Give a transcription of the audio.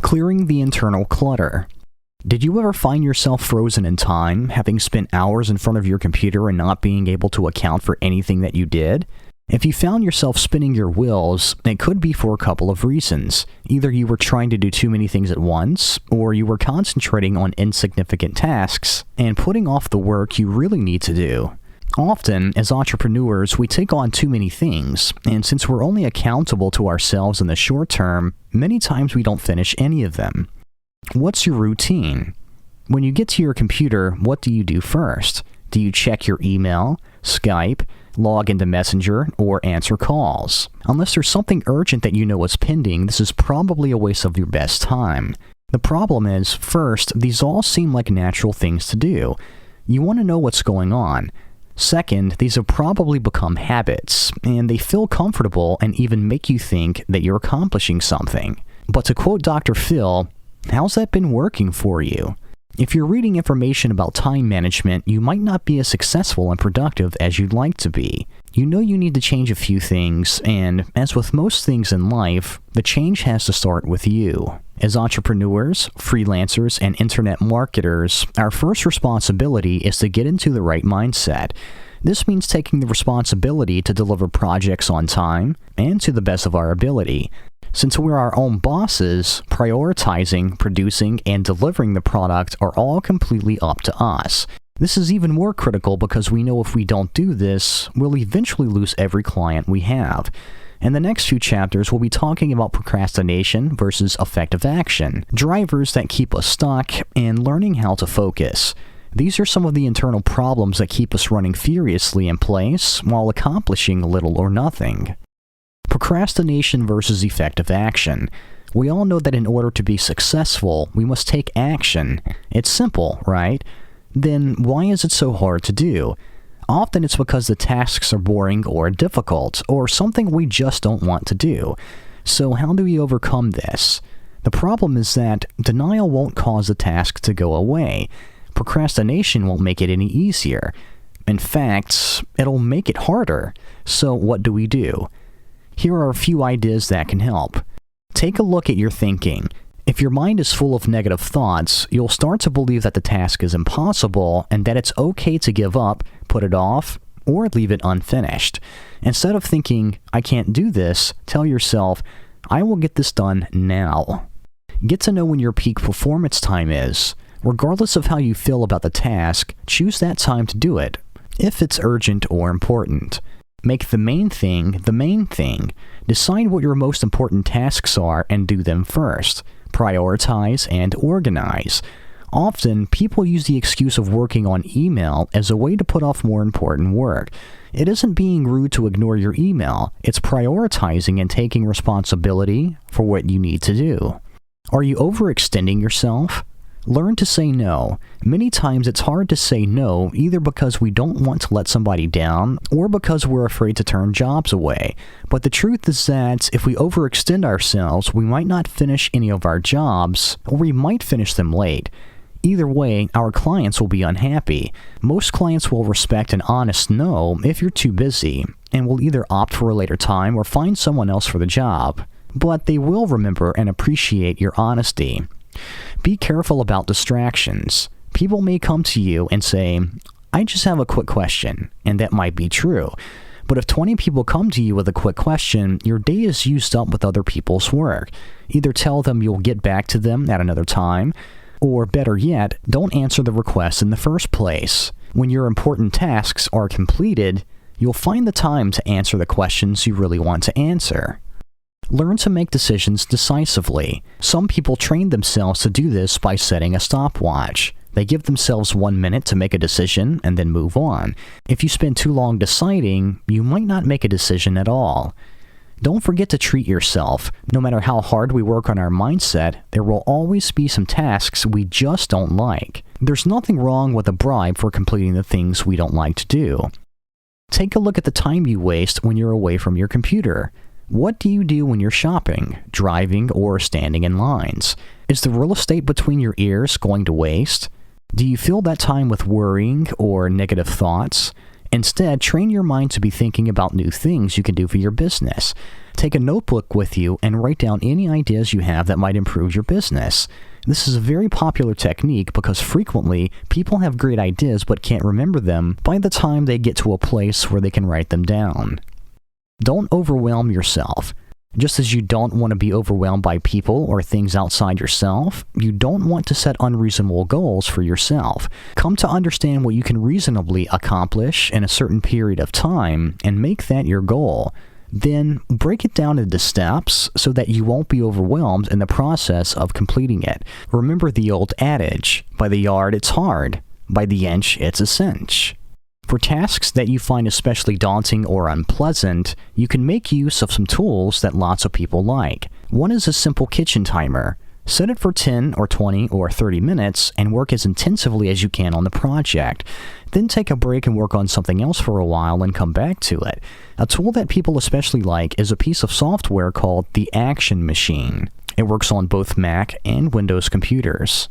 Clearing the internal clutter. Did you ever find yourself frozen in time, having spent hours in front of your computer and not being able to account for anything that you did? If you found yourself spinning your wheels, it could be for a couple of reasons. Either you were trying to do too many things at once, or you were concentrating on insignificant tasks and putting off the work you really need to do. Often, as entrepreneurs, we take on too many things, and since we're only accountable to ourselves in the short term, many times we don't finish any of them. What's your routine? When you get to your computer, what do you do first? Do you check your email, Skype, log into Messenger, or answer calls? Unless there's something urgent that you know is pending, this is probably a waste of your best time. The problem is, first, these all seem like natural things to do. You want to know what's going on. Second, these have probably become habits, and they feel comfortable and even make you think that you're accomplishing something. But to quote Dr. Phil, how's that been working for you? If you're reading information about time management, you might not be as successful and productive as you'd like to be. You know you need to change a few things, and as with most things in life, the change has to start with you. As entrepreneurs, freelancers, and internet marketers, our first responsibility is to get into the right mindset. This means taking the responsibility to deliver projects on time and to the best of our ability. Since we're our own bosses, prioritizing, producing, and delivering the product are all completely up to us. This is even more critical because we know if we don't do this, we'll eventually lose every client we have. In the next few chapters, we'll be talking about procrastination versus effective action, drivers that keep us stuck, and learning how to focus. These are some of the internal problems that keep us running furiously in place while accomplishing little or nothing. Procrastination versus effective action. We all know that in order to be successful, we must take action. It's simple, right? Then why is it so hard to do? Often it's because the tasks are boring or difficult, or something we just don't want to do. So how do we overcome this? The problem is that denial won't cause the task to go away. Procrastination won't make it any easier. In fact, it'll make it harder. So what do we do? Here are a few ideas that can help. Take a look at your thinking. If your mind is full of negative thoughts, you'll start to believe that the task is impossible and that it's okay to give up, put it off, or leave it unfinished. Instead of thinking, I can't do this, tell yourself, I will get this done now. Get to know when your peak performance time is. Regardless of how you feel about the task, choose that time to do it, if it's urgent or important. Make the main thing the main thing. Decide what your most important tasks are and do them first. Prioritize and organize. Often, people use the excuse of working on email as a way to put off more important work. It isn't being rude to ignore your email. It's prioritizing and taking responsibility for what you need to do. Are you overextending yourself? Learn to say no. Many times it's hard to say no either because we don't want to let somebody down or because we're afraid to turn jobs away. But the truth is that if we overextend ourselves, we might not finish any of our jobs, or we might finish them late. Either way, our clients will be unhappy. Most clients will respect an honest no if you're too busy, and will either opt for a later time or find someone else for the job. But they will remember and appreciate your honesty. Be careful about distractions. People may come to you and say, I just have a quick question, and that might be true. But if 20 people come to you with a quick question, your day is used up with other people's work. Either tell them you'll get back to them at another time, or better yet, don't answer the request in the first place. When your important tasks are completed, you'll find the time to answer the questions you really want to answer. Learn to make decisions decisively. Some people train themselves to do this by setting a stopwatch. They give themselves 1 minute to make a decision and then move on. If you spend too long deciding, you might not make a decision at all. Don't forget to treat yourself. No matter how hard we work on our mindset, there will always be some tasks we just don't like. There's nothing wrong with a bribe for completing the things we don't like to do. Take a look at the time you waste when you're away from your computer. What do you do when you're shopping, driving, or standing in lines? Is the real estate between your ears going to waste? Do you fill that time with worrying or negative thoughts? Instead, train your mind to be thinking about new things you can do for your business. Take a notebook with you and write down any ideas you have that might improve your business. This is a very popular technique because frequently people have great ideas but can't remember them by the time they get to a place where they can write them down. Don't overwhelm yourself. Just as you don't want to be overwhelmed by people or things outside yourself, you don't want to set unreasonable goals for yourself. Come to understand what you can reasonably accomplish in a certain period of time and make that your goal. Then break it down into steps so that you won't be overwhelmed in the process of completing it. Remember the old adage, by the yard it's hard, by the inch it's a cinch. For tasks that you find especially daunting or unpleasant, you can make use of some tools that lots of people like. One is a simple kitchen timer. Set it for 10 or 20 or 30 minutes and work as intensively as you can on the project. Then take a break and work on something else for a while and come back to it. A tool that people especially like is a piece of software called the Action Machine. It works on both Mac and Windows computers.